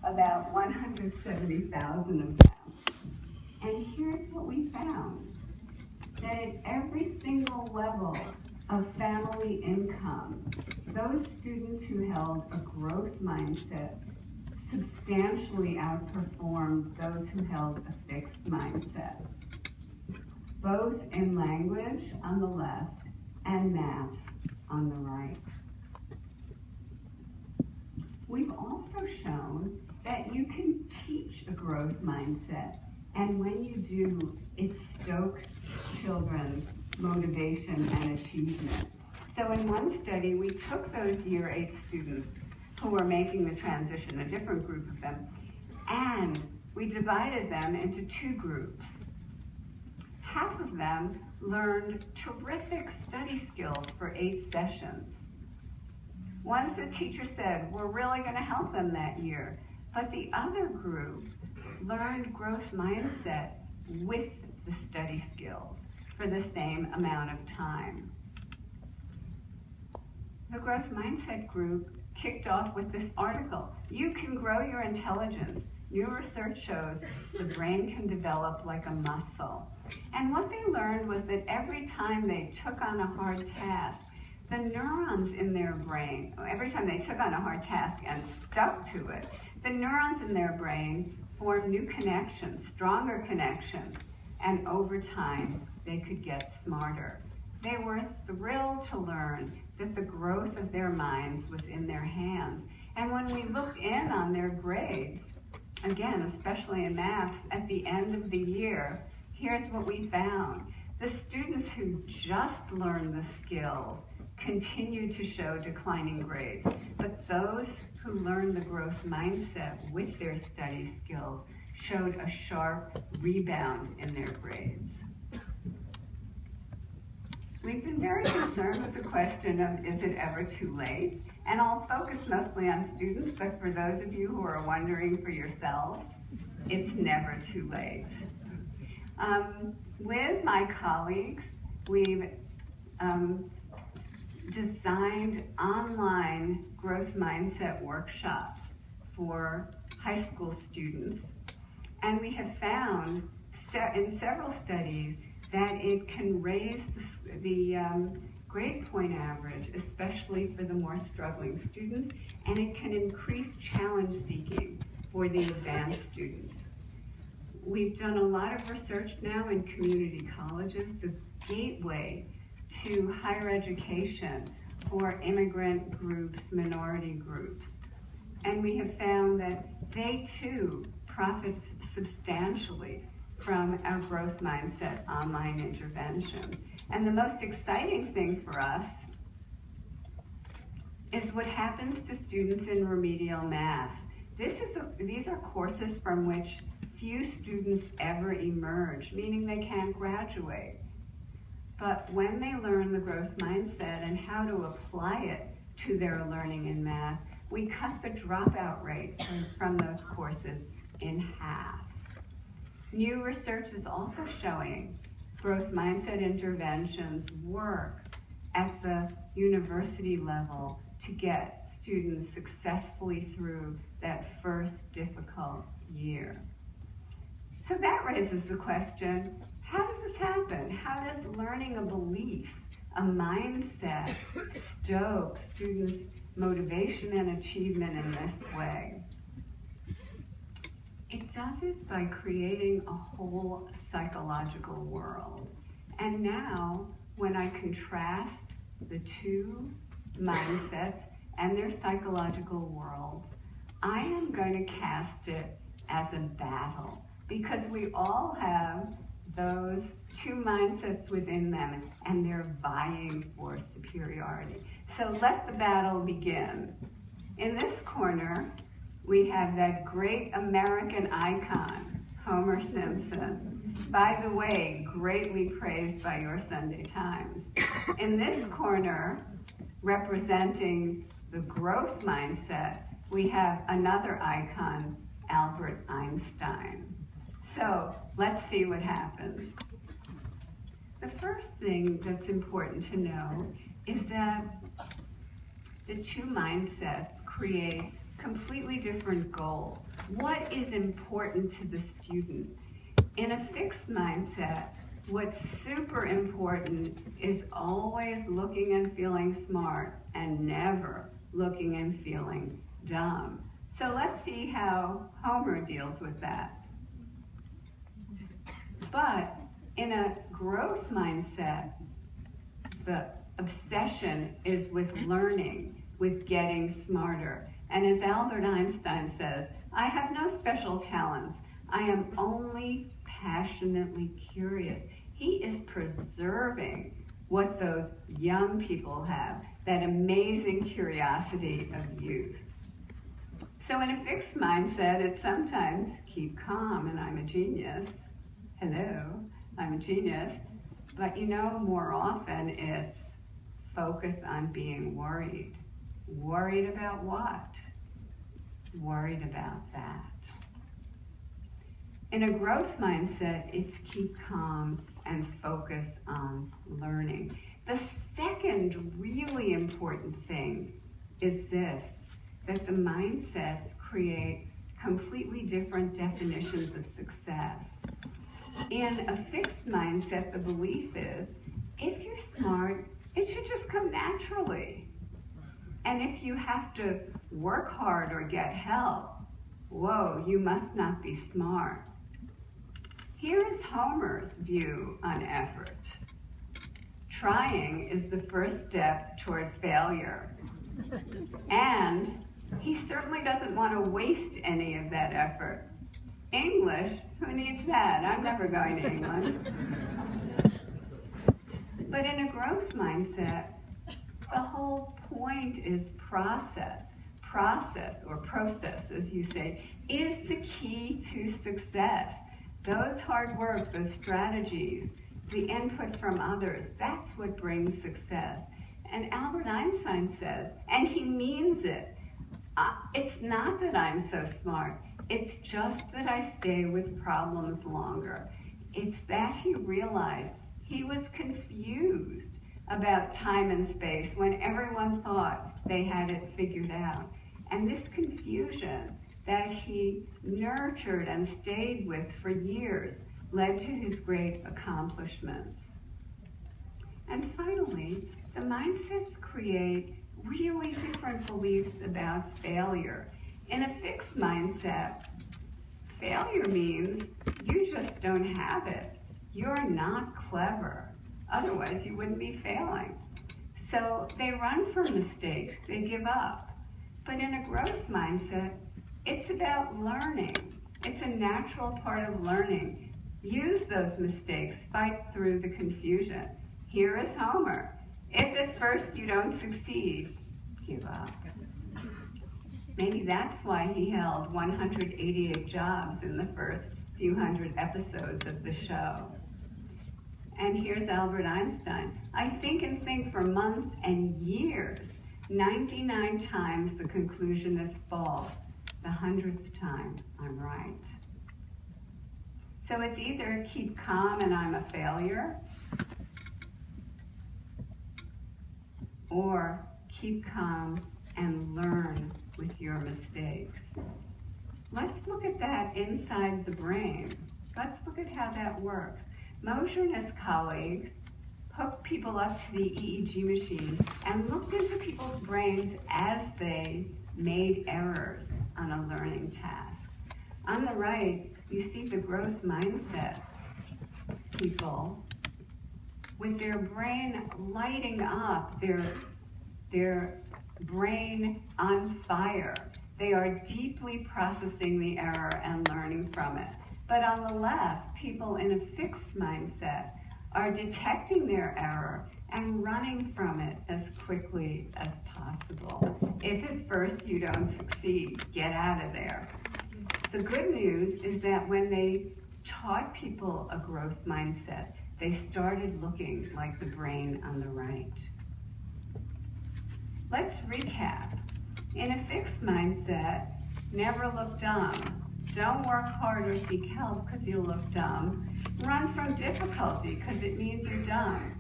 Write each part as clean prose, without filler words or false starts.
about 170,000 of them. And here's what we found, that at every single level of family income, those students who held a growth mindset substantially outperformed those who held a fixed mindset, both in language on the left and maths on the right. We've also shown that you can teach a growth mindset, and when you do, it stokes children's motivation and achievement. So in one study, we took those year 8 students who were making the transition, a different group of them, and we divided them into 2 groups. Half of them learned terrific study skills for 8 sessions. Ones the teacher said were really going to help them that year, but the other group learned growth mindset with the study skills for the same amount of time. The growth mindset group kicked off with this article. You can grow your intelligence. New research shows the brain can develop like a muscle. And what they learned was that every time they took on a hard task, the neurons in their brain, every time they took on a hard task and stuck to it, the neurons in their brain formed new connections, stronger connections, and over time, they could get smarter. They were thrilled to learn that the growth of their minds was in their hands. And when we looked in on their grades, again, especially in maths, at the end of the year, here's what we found. The students who just learned the skills continued to show declining grades, but those who learned the growth mindset with their study skills showed a sharp rebound in their grades. We've been very concerned with the question of, is it ever too late? And I'll focus mostly on students, but for those of you who are wondering for yourselves, it's never too late. With my colleagues, we've designed online growth mindset workshops for high school students. And we have found in several studies that it can raise the grade point average, especially for the more struggling students, and it can increase challenge seeking for the advanced students. We've done a lot of research now in community colleges, the gateway to higher education for immigrant groups, minority groups. And we have found that they too profit substantially from our growth mindset online intervention. And the most exciting thing for us is what happens to students in remedial math. These are courses from which few students ever emerge, meaning they can't graduate. But when they learn the growth mindset and how to apply it to their learning in math, we cut the dropout rate from those courses in half. New research is also showing growth mindset interventions work at the university level to get students successfully through that first difficult year. So that raises the question, how does this happen? How does learning a belief, a mindset, stoke students' motivation and achievement in this way? It does it by creating a whole psychological world. And now, when I contrast the two mindsets and their psychological worlds, I am going to cast it as a battle, because we all have those two mindsets within them, and they're vying for superiority. So let the battle begin. In this corner, we have that great American icon, Homer Simpson. By the way, greatly praised by your Sunday Times. In this corner, representing the growth mindset, we have another icon, Albert Einstein. So let's see what happens. The first thing that's important to know is that the two mindsets create completely different goals. What is important to the student? In a fixed mindset, what's super important is always looking and feeling smart and never looking and feeling dumb. So let's see how Homer deals with that. But in a growth mindset, the obsession is with learning, with getting smarter. And as Albert Einstein says, I have no special talents. I am only passionately curious. He is preserving what those young people have, that amazing curiosity of youth. So in a fixed mindset, it's sometimes keep calm and I'm a genius. Hello, I'm a genius. But you know, more often it's focus on being worried. Worried about what? Worried about that. In a growth mindset, it's keep calm and focus on learning. The second really important thing is this, that the mindsets create completely different definitions of success. In a fixed mindset, the belief is, if you're smart, it should just come naturally. And if you have to work hard or get help, whoa, you must not be smart. Here is Homer's view on effort. Trying is the first step toward failure. And he certainly doesn't want to waste any of that effort. English, who needs that? I'm never going to England. But in a growth mindset, the whole point is process. Process, or process as you say, is the key to success. Those hard work, those strategies, the input from others, that's what brings success. And Albert Einstein says, and he means it, it's not that I'm so smart, it's just that I stay with problems longer. It's that he realized he was confused about time and space when everyone thought they had it figured out. And this confusion that he nurtured and stayed with for years led to his great accomplishments. And finally, the mindsets create really different beliefs about failure. In a fixed mindset, failure means you just don't have it. You're not clever. Otherwise, you wouldn't be failing. So they run from mistakes, they give up. But in a growth mindset, it's about learning. It's a natural part of learning. Use those mistakes, fight through the confusion. Here is Homer. If at first you don't succeed, give up. Maybe that's why he held 188 jobs in the first few hundred episodes of the show. And here's Albert Einstein. I think and think for months and years. 99 times the conclusion is false. The 100th time, I'm right. So it's either keep calm and I'm a failure, or keep calm and learn with your mistakes. Let's look at that inside the brain. Let's look at how that works. Mosher and his colleagues hooked people up to the EEG machine and looked into people's brains as they made errors on a learning task. On the right, you see the growth mindset people with their brain lighting up, their brain on fire. They are deeply processing the error and learning from it. But on the left, people in a fixed mindset are detecting their error and running from it as quickly as possible. If at first you don't succeed, get out of there. The good news is that when they taught people a growth mindset, they started looking like the brain on the right. Let's recap. In a fixed mindset, never look dumb. Don't work hard or seek help because you'll look dumb. Run from difficulty because it means you're dumb.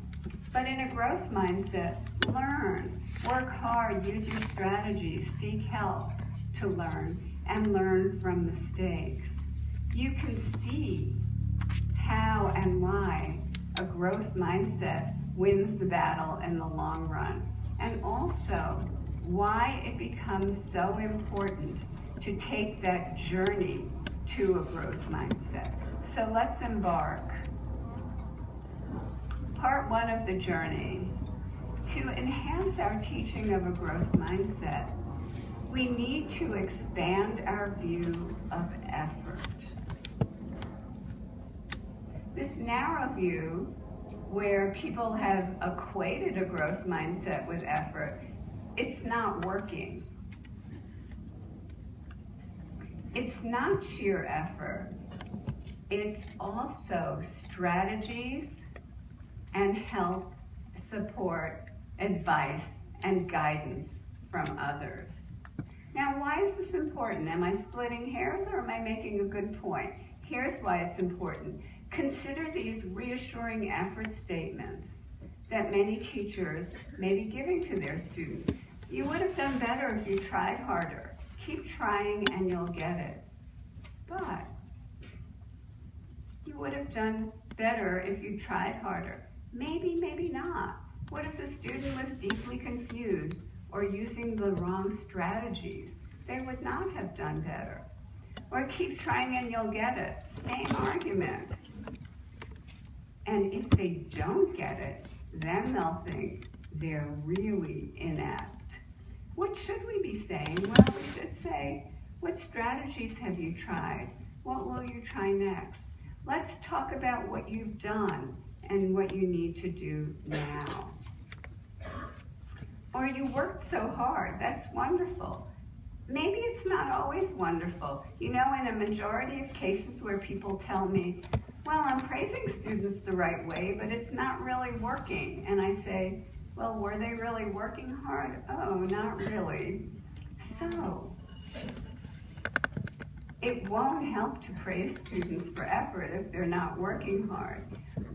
But in a growth mindset, learn, work hard, use your strategies, seek help to learn. and learn from mistakes. You can see how and why a growth mindset wins the battle in the long run, and also why it becomes so important to take that journey to a growth mindset. So let's embark. Part one of the journey. To enhance our teaching of a growth mindset, we need to expand our view of effort. This narrow view, where people have equated a growth mindset with effort, it's not working. It's not sheer effort. It's also strategies and help, support, advice, and guidance from others. Now, why is this important? Am I splitting hairs or am I making a good point? Here's why it's important. Consider these reassuring effort statements that many teachers may be giving to their students. You would have done better if you tried harder. Keep trying and you'll get it. But you would have done better if you tried harder. Maybe, maybe not. What if the student was deeply confused or using the wrong strategies? They would not have done better. Or keep trying and you'll get it. Same argument. And if they don't get it, then they'll think they're really inept. What should we be saying? Well, we should say, what strategies have you tried? What will you try next? Let's talk about what you've done and what you need to do now. Or you worked so hard, that's wonderful. Maybe it's not always wonderful. You know, in a majority of cases where people tell me, well, I'm praising students the right way, but it's not really working. And I say, well, were they really working hard? Oh, not really. So, it won't help to praise students for effort if they're not working hard.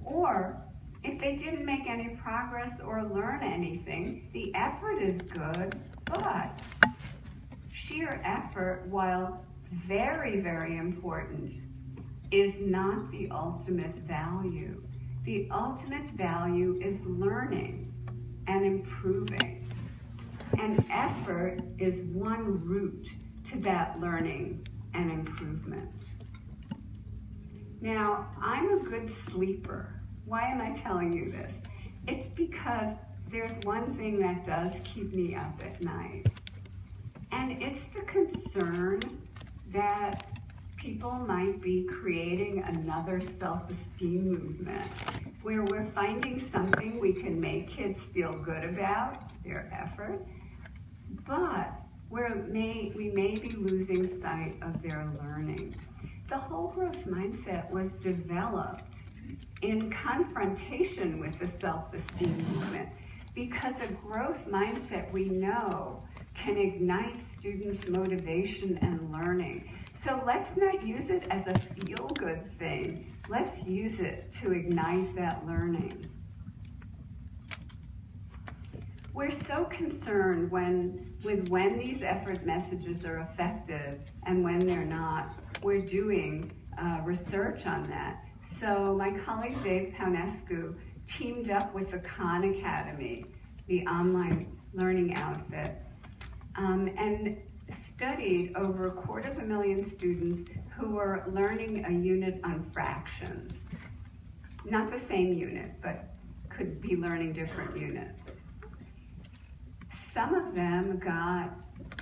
Or, if they didn't make any progress or learn anything, the effort is good, but sheer effort, while very, very important, is not the ultimate value. The ultimate value is learning and improving. And effort is one route to that learning and improvement. Now, I'm a good sleeper. Why am I telling you this? It's because there's one thing that does keep me up at night. And it's the concern that people might be creating another self-esteem movement where we're finding something we can make kids feel good about, their effort, but we may be losing sight of their learning. The whole growth mindset was developed in confrontation with the self-esteem movement, because a growth mindset, we know, can ignite students' motivation and learning. So let's not use it as a feel-good thing. Let's use it to ignite that learning. We're so concerned with when these effort messages are effective and when they're not. We're doing research on that. So my colleague Dave Paunescu teamed up with the Khan Academy, the online learning outfit, and studied over 250,000 students who were learning a unit on fractions. Not the same unit, but could be learning different units. Some of them got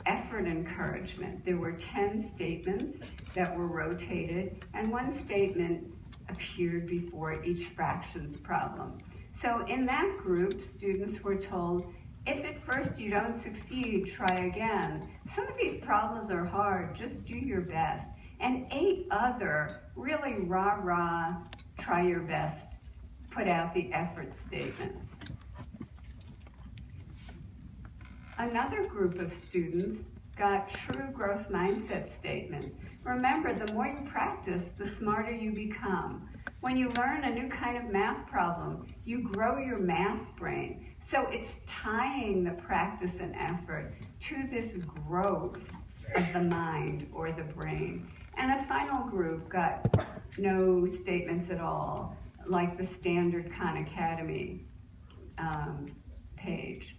effort encouragement. There were 10 statements that were rotated, and one statement appeared before each fractions problem. So in that group, students were told, if at first you don't succeed, try again. Some of these problems are hard, just do your best. And 8 other really rah-rah, try your best, put out the effort statements. Another group of students got true growth mindset statements. Remember, the more you practice, the smarter you become. When you learn a new kind of math problem, you grow your math brain. So it's tying the practice and effort to this growth of the mind or the brain. And a final group got no statements at all, like the standard Khan Academy page.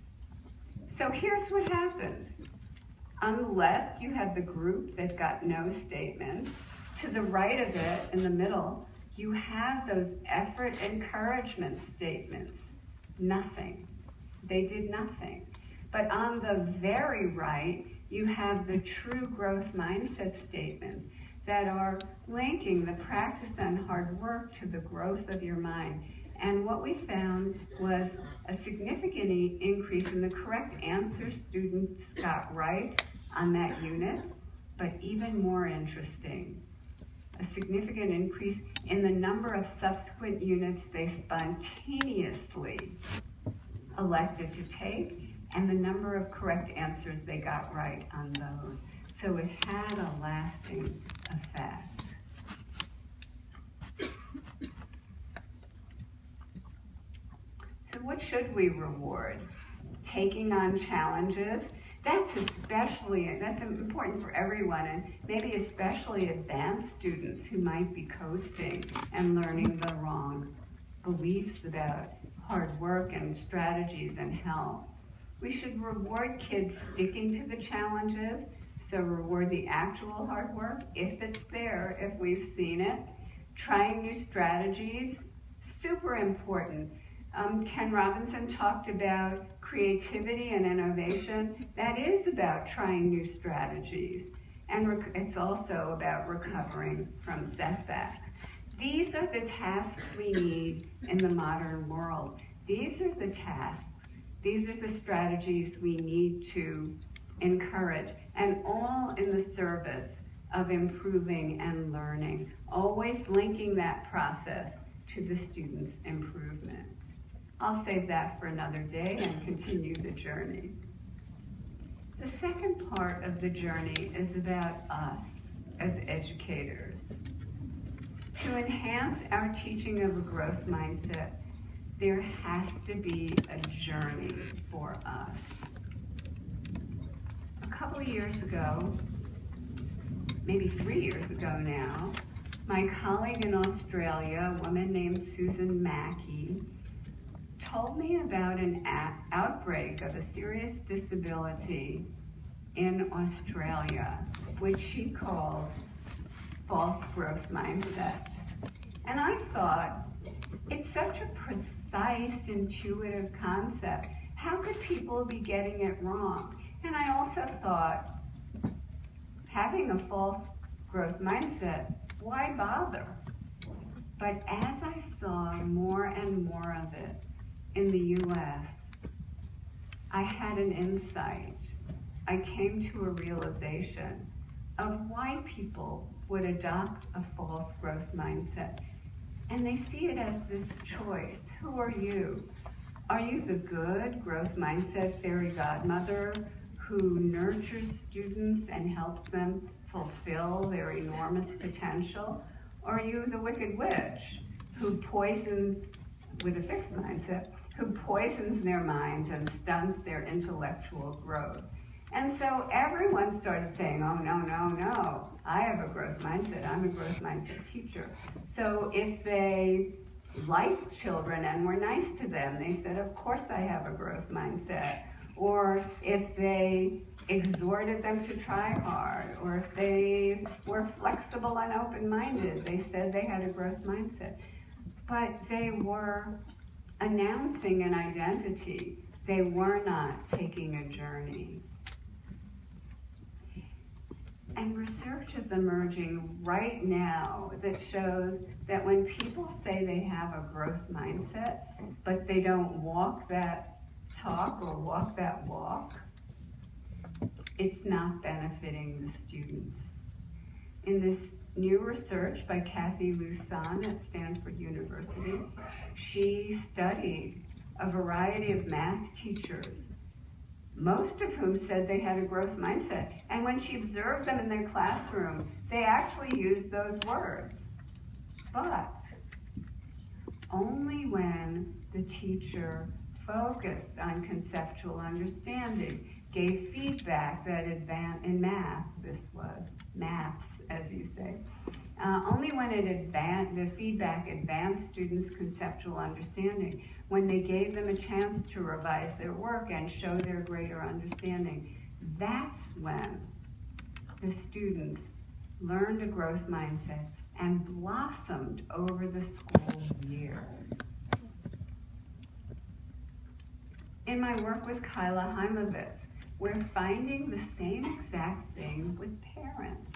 So here's what happened. On the left, you have the group that got no statement. To the right of it, in the middle, you have those effort encouragement statements. Nothing. They did nothing. But on the very right, you have the true growth mindset statements that are linking the practice and hard work to the growth of your mind. And what we found was a significant increase in the correct answers students got right on that unit, but even more interesting, a significant increase in the number of subsequent units they spontaneously elected to take, and the number of correct answers they got right on those. So it had a lasting effect. So what should we reward? Taking on challenges. That's important for everyone, and maybe especially advanced students who might be coasting and learning the wrong beliefs about hard work and strategies and help. We should reward kids sticking to the challenges, so reward the actual hard work, if it's there, if we've seen it. Trying new strategies, super important. Ken Robinson talked about creativity and innovation. That is about trying new strategies. And it's also about recovering from setbacks. These are the tasks we need in the modern world. These are the tasks, these are the strategies we need to encourage, and all in the service of improving and learning, always linking that process to the student's improvement. I'll save that for another day and continue the journey. The second part of the journey is about us as educators. To enhance our teaching of a growth mindset, there has to be a journey for us. A couple of years ago, maybe 3 years ago now, my colleague in Australia, a woman named Susan Mackey, told me about an outbreak of a serious disability in Australia, which she called false growth mindset. And I thought, it's such a precise, intuitive concept. How could people be getting it wrong? And I also thought, having a false growth mindset, why bother? But as I saw more and more of it in the US, I had an insight. I came to a realization of why people would adopt a false growth mindset. And they see it as this choice. Who are you? Are you the good growth mindset fairy godmother who nurtures students and helps them fulfill their enormous potential? Or are you the wicked witch who poisons, with a fixed mindset, who poisons their minds and stunts their intellectual growth? And so everyone started saying, oh, no, no, no, I have a growth mindset. I'm a growth mindset teacher. So if they liked children and were nice to them, they said, of course I have a growth mindset. Or if they exhorted them to try hard, or if they were flexible and open-minded, they said they had a growth mindset. But they were announcing an identity. They were not taking a journey. And research is emerging right now that shows that when people say they have a growth mindset, but they don't walk that talk or walk that walk, it's not benefiting the students. In this new research by Kathy Lusan at Stanford University, she studied a variety of math teachers, most of whom said they had a growth mindset. And when she observed them in their classroom, they actually used those words. But only when the teacher focused on conceptual understanding. gave feedback that in math, this was maths, as you say, only when the feedback advanced students' conceptual understanding, when they gave them a chance to revise their work and show their greater understanding. That's when the students learned a growth mindset and blossomed over the school year. In my work with Kyla Heimovitz, we're finding the same exact thing with parents.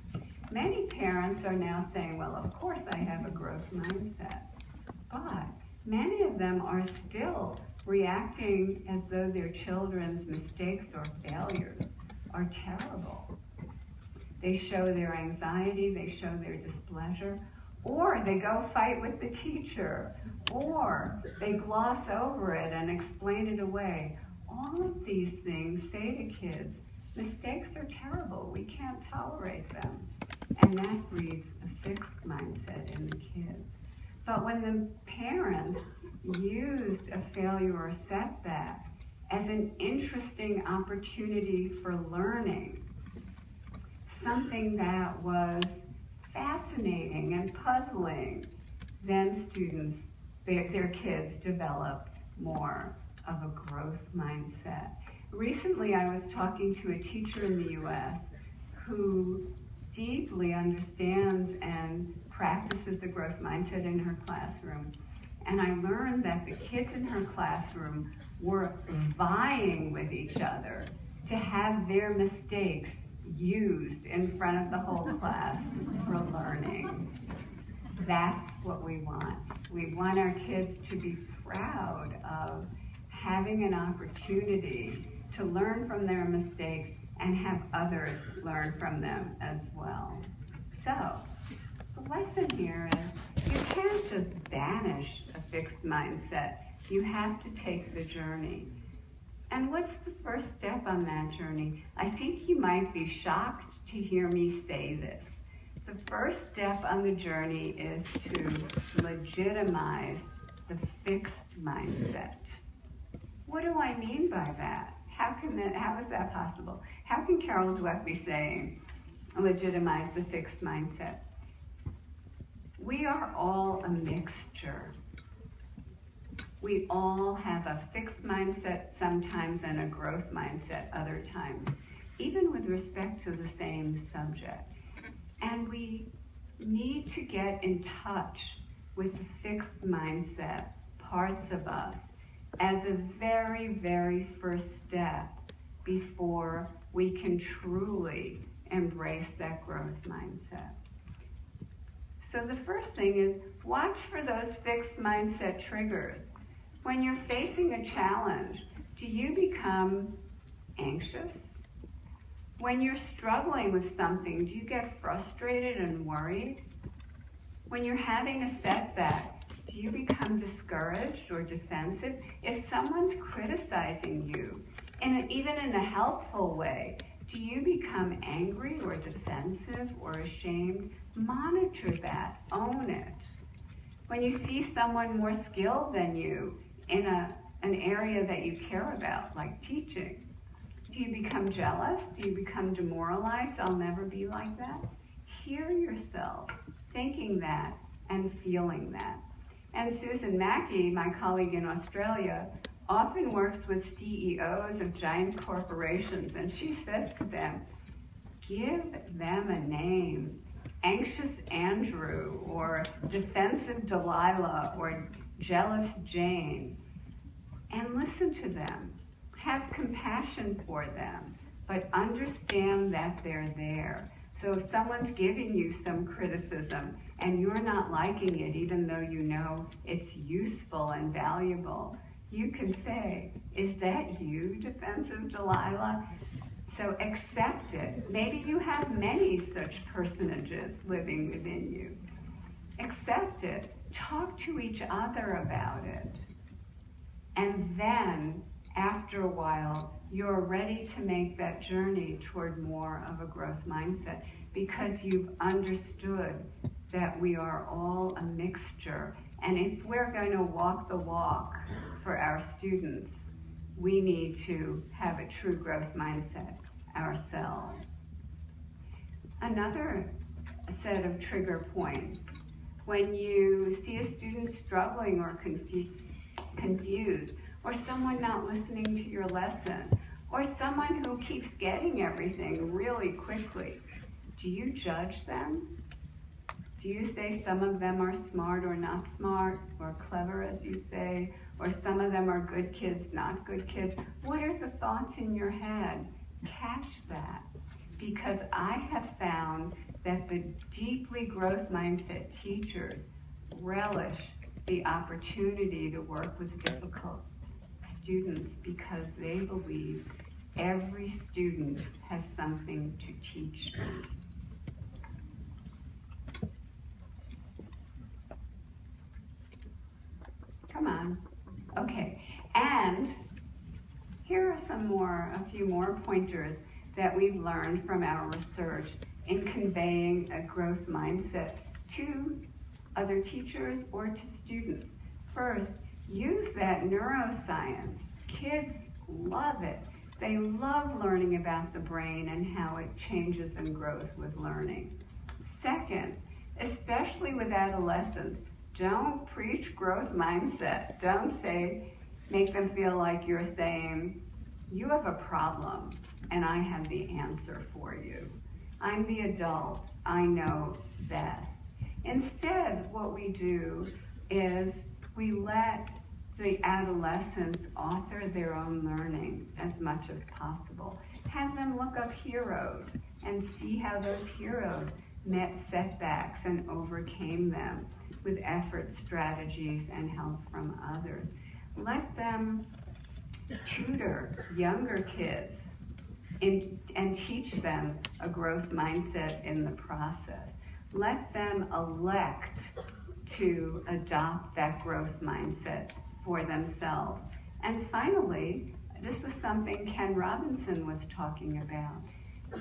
Many parents are now saying, well, of course I have a growth mindset, but many of them are still reacting as though their children's mistakes or failures are terrible. They show their anxiety, they show their displeasure, or they go fight with the teacher, or they gloss over it and explain it away. All of these things say to kids, mistakes are terrible, we can't tolerate them. And that breeds a fixed mindset in the kids. But when the parents used a failure or setback as an interesting opportunity for learning, something that was fascinating and puzzling, then students, their kids develop more of a growth mindset. Recently, I was talking to a teacher in the US who deeply understands and practices the growth mindset in her classroom. And I learned that the kids in her classroom were vying with each other to have their mistakes used in front of the whole class for learning. That's what we want. We want our kids to be proud of having an opportunity to learn from their mistakes and have others learn from them as well. So, the lesson here is you can't just banish a fixed mindset. You have to take the journey. And what's the first step on that journey? I think you might be shocked to hear me say this. The first step on the journey is to legitimize the fixed mindset. What do I mean by that? How is that possible? How can Ed Dweck be saying legitimize the fixed mindset? We are all a mixture. We all have a fixed mindset sometimes and a growth mindset other times, even with respect to the same subject. And we need to get in touch with the fixed mindset parts of us as a very, very first step before we can truly embrace that growth mindset. So the first thing is watch for those fixed mindset triggers. When you're facing a challenge, do you become anxious? When you're struggling with something, do you get frustrated and worried? When you're having a setback, do you become discouraged or defensive? If someone's criticizing you, even in a helpful way, do you become angry or defensive or ashamed? Monitor that, own it. When you see someone more skilled than you in an area that you care about, like teaching, do you become jealous? Do you become demoralized? I'll never be like that. Hear yourself thinking that and feeling that. And Susan Mackey, my colleague in Australia, often works with CEOs of giant corporations, and she says to them, give them a name. Anxious Andrew, or defensive Delilah, or jealous Jane, and listen to them. Have compassion for them, but understand that they're there. So if someone's giving you some criticism and you're not liking it, even though you know it's useful and valuable, you can say, is that you, defensive Delilah? So accept it. Maybe you have many such personages living within you. Accept it. Talk to each other about it. And then, after a while, you're ready to make that journey toward more of a growth mindset because you've understood that we are all a mixture. And if we're going to walk the walk for our students, we need to have a true growth mindset ourselves. Another set of trigger points: when you see a student struggling or confused, or someone not listening to your lesson, or someone who keeps getting everything really quickly, do you judge them? Do you say some of them are smart or not smart, or clever, as you say, or some of them are good kids, not good kids? What are the thoughts in your head? Catch that, because I have found that the deeply growth mindset teachers relish the opportunity to work with difficult students because they believe every student has something to teach them. Come on. Okay, and here are a few more pointers that we've learned from our research in conveying a growth mindset to other teachers or to students. First, use that neuroscience. Kids love it. They love learning about the brain and how it changes and grows with learning. Second, especially with adolescents, don't preach growth mindset. Don't make them feel like you're saying, you have a problem and I have the answer for you. I'm the adult, I know best. Instead, what we do is we let the adolescents author their own learning as much as possible. Have them look up heroes and see how those heroes met setbacks and overcame them with effort, strategies, and help from others. Let them tutor younger kids and teach them a growth mindset in the process. Let them elect to adopt that growth mindset for themselves. And finally, this was something Ken Robinson was talking about.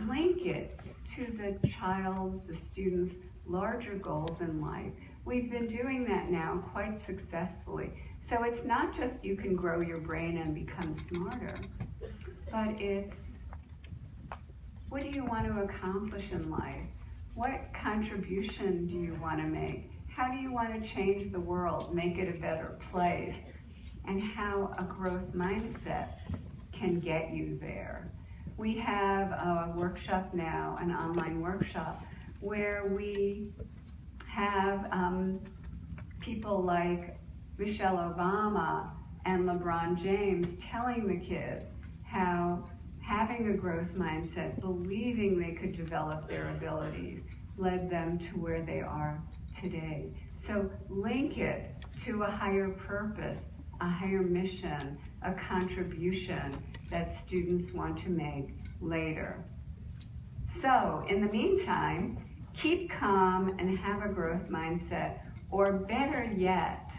Link it to the student's larger goals in life. We've been doing that now quite successfully. So it's not just you can grow your brain and become smarter, but it's what do you want to accomplish in life? What contribution do you want to make? How do you want to change the world, make it a better place? And how a growth mindset can get you there. We have a workshop now, an online workshop, where we have people like Michelle Obama and LeBron James telling the kids how having a growth mindset, believing they could develop their abilities, led them to where they are today. So link it to a higher purpose, a higher mission, a contribution that students want to make later. So in the meantime, keep calm and have a growth mindset, or better yet,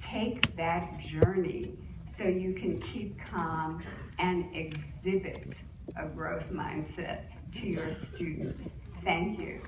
take that journey so you can keep calm and exhibit a growth mindset to your students. Thank you.